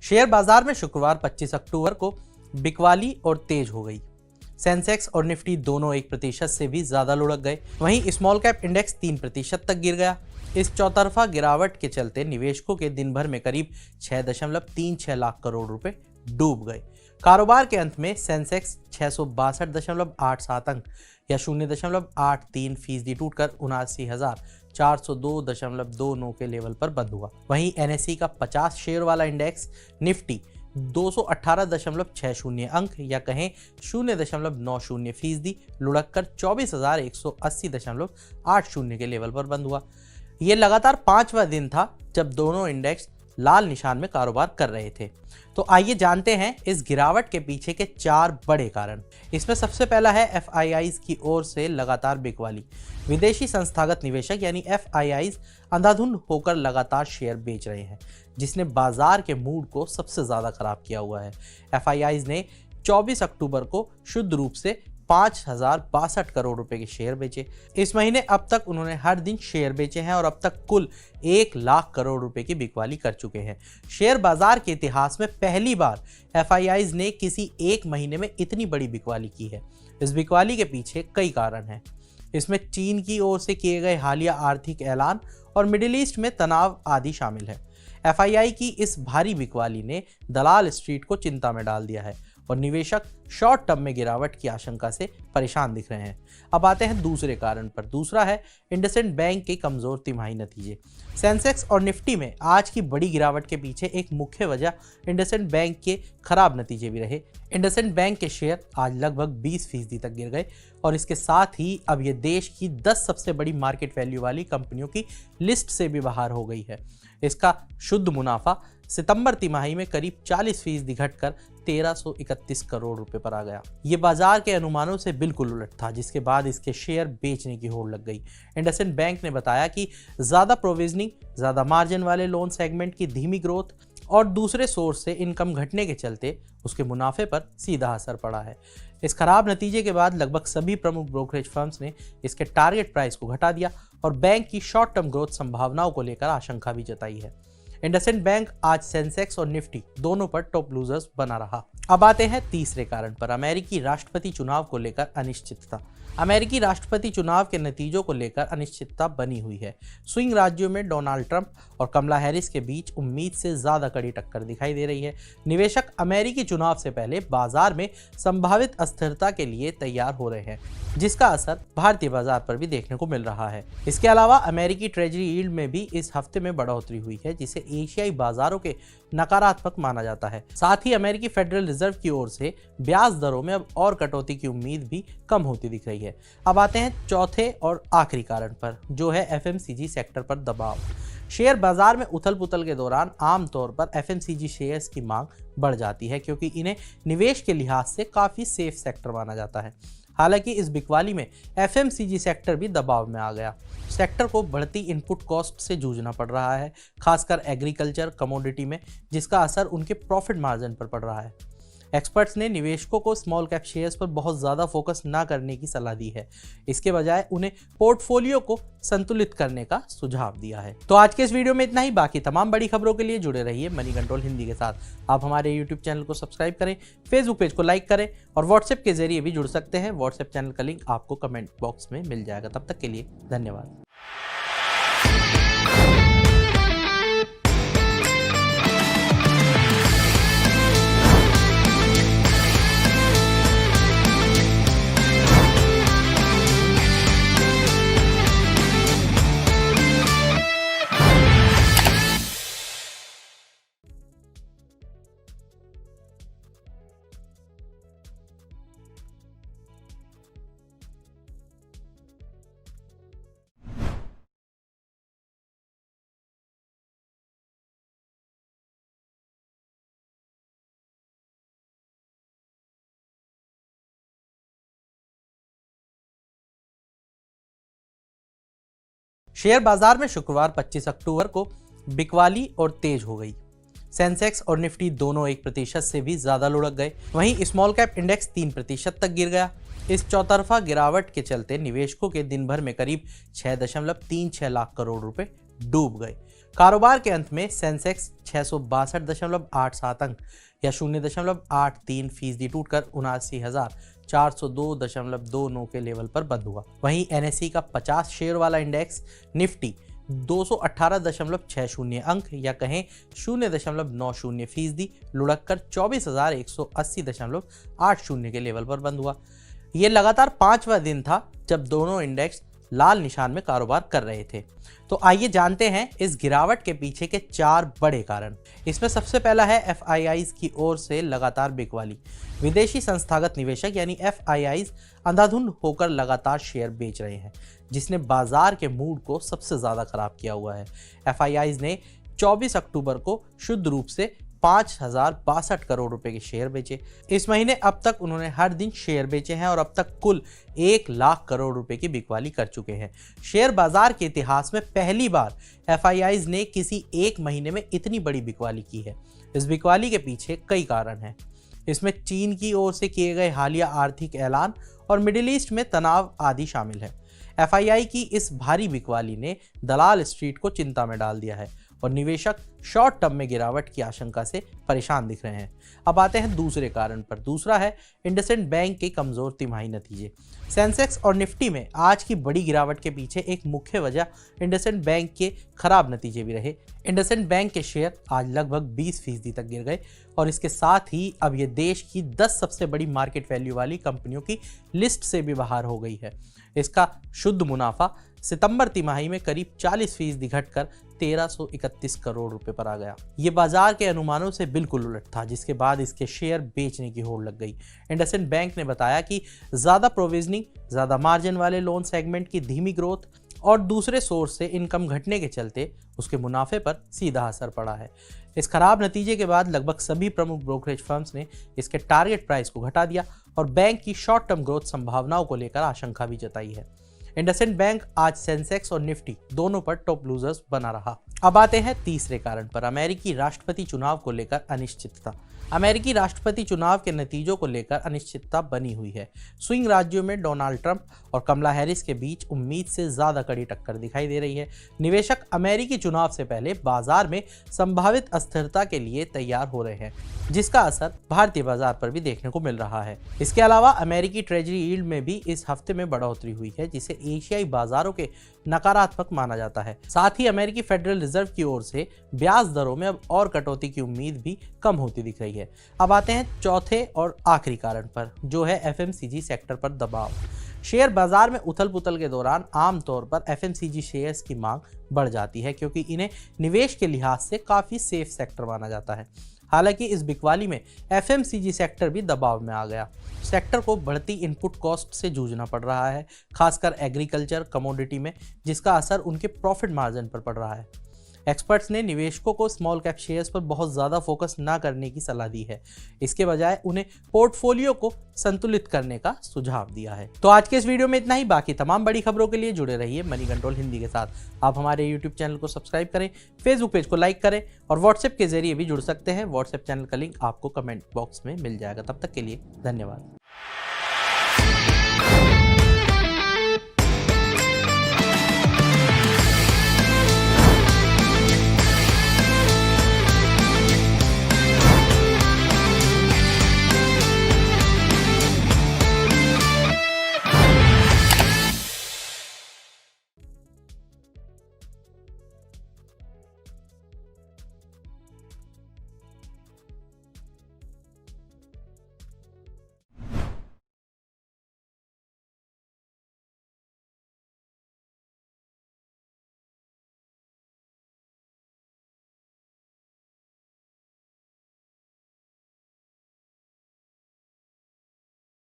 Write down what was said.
Share बाजार में शुक्रवार 25 अक्टूबर को बिकवाली और तेज हो गई। सेंसेक्स और निफ्टी दोनों 1% से भी ज्यादा लुढ़क गए। वहीं स्मॉल कैप इंडेक्स 3% तक गिर गया। इस चौतरफा गिरावट के चलते निवेशकों के दिन भर में करीब 6.36 लाख करोड़ रुपए डूब गए। कारोबार के अंत में सेंसेक्स 662.87 अंक या 0.83% टूटकर 79,402.29 के लेवल पर बंद हुआ। वहीं एनएसई का 50 शेयर वाला इंडेक्स निफ्टी 218.60 अंक या कहें 0.90% लुढ़क कर 24,180.80 के लेवल पर बंद हुआ। ये लगातार 5वां दिन था जब दोनों इंडेक्स लाल निशान में कारोबार कर रहे थे। तो आइए जानते हैं इस गिरावट के पीछे के 4 बड़े कारण। इसमें सबसे पहला है एफआईआईज की ओर से लगातार बिकवाली। विदेशी संस्थागत निवेशक यानी एफआईआईज अंधाधुंध होकर लगातार शेयर बेच रहे हैं, जिसने बाजार के मूड को सबसे ज्यादा खराब किया हुआ है। एफआईआईज ने 24 अक्टूबर को शुद्ध रूप से 5,062 करोड़ रुपए के शेयर बेचे। इस महीने अब तक उन्होंने हर दिन शेयर बेचे हैं और अब तक कुल 1 लाख करोड़ रुपए की बिकवाली कर चुके हैं। शेयर बाजार के इतिहास में पहली बार एफआईआईज ने किसी एक महीने में इतनी बड़ी बिकवाली की है। इस बिकवाली के पीछे कई कारण हैं। इसमें चीन की ओर से किए गए हालिया आर्थिक ऐलान और मिडिल ईस्ट में तनाव आदि शामिल है। एफआईआई की इस भारी बिकवाली ने दलाल स्ट्रीट को चिंता में डाल दिया है और निवेशक शॉर्ट टर्म में गिरावट की आशंका से परेशान दिख रहे हैं। अब आते हैं दूसरे कारण पर। दूसरा है इंडसइंड बैंक के कमजोर तिमाही नतीजे। सेंसेक्स और निफ्टी में आज की बड़ी गिरावट के पीछे एक मुख्य वजह इंडसइंड बैंक के खराब नतीजे भी रहे। इंडसइंड बैंक के शेयर आज लगभग 20% तक गिर गए और इसके साथ ही अब ये देश की 10 सबसे बड़ी मार्केट वैल्यू वाली कंपनियों की लिस्ट से भी बाहर हो गई है। इसका शुद्ध मुनाफा सितंबर तिमाही में करीब 40% घटकर 1331 करोड़ रुपए पर आ गया। ये बाजार के अनुमानों से बिल्कुल उलट था, जिसके बाद इसके शेयर बेचने की होड़ लग गई। इंडसइंड बैंक ने बताया कि ज्यादा प्रोविजनिंग, ज्यादा मार्जिन वाले लोन सेगमेंट की धीमी ग्रोथ और दूसरे सोर्स से इनकम घटने के चलते उसके मुनाफे पर सीधा असर पड़ा है। इस खराब नतीजे के बाद लगभग सभी प्रमुख ब्रोकरेज फर्म्स ने इसके टारगेट प्राइस को घटा दिया और बैंक की शॉर्ट टर्म ग्रोथ संभावनाओं को लेकर आशंका भी जताई है। इंडसइंड बैंक आज सेंसेक्स और निफ्टी दोनों पर टॉप लूजर्स बना रहा। अब आते हैं तीसरे कारण पर। अमेरिकी राष्ट्रपति चुनाव को लेकर अनिश्चितता। अमेरिकी राष्ट्रपति चुनाव के नतीजों को लेकर अनिश्चितता बनी हुई है। स्विंग राज्यों में डोनाल्ड ट्रंप और कमला हैरिस के बीच उम्मीद से ज्यादा कड़ी टक्कर दिखाई दे रही है। निवेशक अमेरिकी चुनाव से पहले बाजार में संभावित अस्थिरता के लिए तैयार हो रहे हैं, जिसका असर भारतीय बाजार पर भी देखने को मिल रहा है। इसके अलावा अमेरिकी ट्रेजरी यील्ड में भी इस हफ्ते में बढ़ोतरी हुई है, जिसे एशियाई बाजारों के नकारात्मक माना जाता है। साथ ही अमेरिकी फेडरल रिजर्व की ओर से ब्याज दरों में अब और कटौती की उम्मीद भी कम होती दिख रही है। अब आते हैं चौथे और आखिरी कारण पर, जो है एफएमसीजी सेक्टर पर दबाव। शेयर बाजार में उथल पुथल के दौरान आमतौर पर एफएमसीजी शेयर्स की मांग बढ़ जाती है, क्योंकि इन्हें निवेश के लिहाज से काफी सेफ सेक्टर माना जाता है। हालांकि इस बिकवाली में एफएमसीजी सेक्टर भी दबाव में आ गया। सेक्टर को बढ़ती इनपुट कॉस्ट से जूझना पड़ रहा है, खासकर एग्रीकल्चर कमोडिटी में, जिसका असर उनके प्रॉफिट मार्जिन पर पड़ रहा है। एक्सपर्ट्स ने निवेशकों को स्मॉल कैप शेयर्स पर बहुत ज़्यादा फोकस ना करने की सलाह दी है। इसके बजाय उन्हें पोर्टफोलियो को संतुलित करने का सुझाव दिया है। तो आज के इस वीडियो में इतना ही। बाकी तमाम बड़ी खबरों के लिए जुड़े रहिए मनी कंट्रोल हिंदी के साथ। आप हमारे यूट्यूब चैनल को सब्सक्राइब करें, फेसबुक पेज को लाइक करें और व्हाट्सएप के जरिए भी जुड़ सकते हैं। व्हाट्सएप चैनल का लिंक आपको कमेंट बॉक्स में मिल जाएगा। तब तक के लिए धन्यवाद। शेयर बाजार में शुक्रवार 25 अक्टूबर को बिकवाली और तेज हो गई। सेंसेक्स और निफ्टी दोनों 1% से भी ज्यादा लुढ़क गए। वहीं स्मॉल कैप इंडेक्स 3% तक गिर गया। इस चौतरफा गिरावट के चलते निवेशकों के दिन भर में करीब 6.36 लाख करोड़ रुपए डूब गए। कारोबार के अंत में सेंसेक्स 662.87 अंक या 0.83% टूटकर 79,402.29 के लेवल पर बंद हुआ। वहीं NSE का 50 शेयर वाला इंडेक्स निफ्टी 218.60 अंक या कहें 0.90% लुढ़क कर 24,180.80 के लेवल पर बंद हुआ। ये लगातार 5वां दिन था जब दोनों इंडेक्स लाल निशान में कारोबार कर रहे थे। तो आइए जानते हैं इस गिरावट के पीछे के 4 बड़े कारण। इसमें सबसे पहला है FIIs की ओर से लगातार बिकवाली। विदेशी संस्थागत निवेशक यानी FIIs अंधाधुंध होकर लगातार शेयर बेच रहे हैं, जिसने बाजार के मूड को सबसे ज्यादा खराब किया हुआ है। FIIs ने 24 अक्टूबर को शुद्ध रूप से 5,062 करोड़ रुपए के शेयर बेचे। इस महीने अब तक उन्होंने हर दिन शेयर बेचे हैं और अब तक कुल 1 लाख करोड़ रुपए की बिकवाली कर चुके हैं। शेयर बाजार के इतिहास में पहली बार FIIs ने किसी एक महीने में इतनी बड़ी बिकवाली की है। इस बिकवाली के पीछे कई कारण हैं। इसमें चीन की ओर से किए गए हालिया आर्थिक ऐलान और मिडिल ईस्ट में तनाव आदि शामिल है। FII की इस भारी बिकवाली ने दलाल स्ट्रीट को चिंता में डाल दिया है और निवेशक शॉर्ट टर्म में गिरावट की आशंका से परेशान दिख रहे हैं। अब आते हैं दूसरे कारण पर। दूसरा है इंडसइंड बैंक के कमजोर तिमाही नतीजे। सेंसेक्स और निफ्टी में आज की बड़ी गिरावट के पीछे एक मुख्य वजह इंडसइंड बैंक के खराब नतीजे भी रहे। इंडसइंड बैंक के शेयर आज लगभग 20% तक गिर गए और इसके साथ ही अब ये देश की 10 सबसे बड़ी मार्केट वैल्यू वाली कंपनियों की लिस्ट से भी बाहर हो गई है। इसका शुद्ध मुनाफा सितंबर तिमाही में करीब 40% घटकर 1331 करोड़ रुपए पर आ गया। ये बाजार के अनुमानों से बिल्कुल उलट था, जिसके बाद इसके शेयर बेचने की होड़ लग गई। इंडसइंड बैंक ने बताया कि ज्यादा प्रोविजनिंग, ज्यादा मार्जिन वाले लोन सेगमेंट की धीमी ग्रोथ और दूसरे सोर्स से इनकम घटने के चलते उसके मुनाफे पर सीधा असर पड़ा है। इस खराब नतीजे के बाद लगभग सभी प्रमुख ब्रोकरेज फर्म्स ने इसके टारगेट प्राइस को घटा दिया और बैंक की शॉर्ट टर्म ग्रोथ संभावनाओं को लेकर आशंका भी जताई है। इंडसइंड बैंक आज सेंसेक्स और निफ्टी दोनों पर टॉप लूजर्स बना रहा। अब आते हैं तीसरे कारण पर, अमेरिकी राष्ट्रपति चुनाव को लेकर अनिश्चितता। अमेरिकी राष्ट्रपति चुनाव के नतीजों को लेकर अनिश्चितता बनी हुई है। स्विंग राज्यों में डोनाल्ड ट्रंप और कमला हैरिस के बीच उम्मीद से ज्यादा कड़ी टक्कर दिखाई दे रही है। निवेशक अमेरिकी चुनाव से पहले बाजार में संभावित अस्थिरता के लिए तैयार हो रहे हैं, जिसका असर भारतीय बाजार पर भी देखने को मिल रहा है। इसके अलावा अमेरिकी ट्रेजरी यील्ड में भी इस हफ्ते में बढ़ोतरी हुई है, जिसे एशियाई बाजारों के नकारात्मक माना जाता है। साथ ही अमेरिकी फेडरल रिजर्व की ओर से ब्याज दरों में अब और कटौती की उम्मीद भी कम होती दिख रही है। अब आते हैं चौथे और आखिरी कारण पर, जो है FMCG सेक्टर पर दबाव। शेयर बाजार में उथल पुथल के दौरान आमतौर पर FMCG शेयर्स की मांग बढ़ जाती है, क्योंकि इन्हें निवेश के लिहाज से काफी सेफ सेक्टर माना जाता है। हालांकि इस बिकवाली में FMCG सेक्टर भी दबाव में आ गया। सेक्टर को बढ़ती इनपुट कॉस्ट से जूझना पड़ रहा है, खासकर एग्रीकल्चर कमोडिटी में, जिसका असर उनके प्रॉफिट मार्जिन पर पड़ रहा है। एक्सपर्ट्स ने निवेशकों को स्मॉल कैप शेयर्स पर बहुत ज़्यादा फोकस ना करने की सलाह दी है। इसके बजाय उन्हें पोर्टफोलियो को संतुलित करने का सुझाव दिया है। तो आज के इस वीडियो में इतना ही। बाकी तमाम बड़ी खबरों के लिए जुड़े रहिए मनी कंट्रोल हिंदी के साथ। आप हमारे यूट्यूब चैनल को सब्सक्राइब करें, फेसबुक पेज को लाइक करें और व्हाट्सएप के जरिए भी जुड़ सकते हैं। व्हाट्सएप चैनल का लिंक आपको कमेंट बॉक्स में मिल जाएगा। तब तक के लिए धन्यवाद।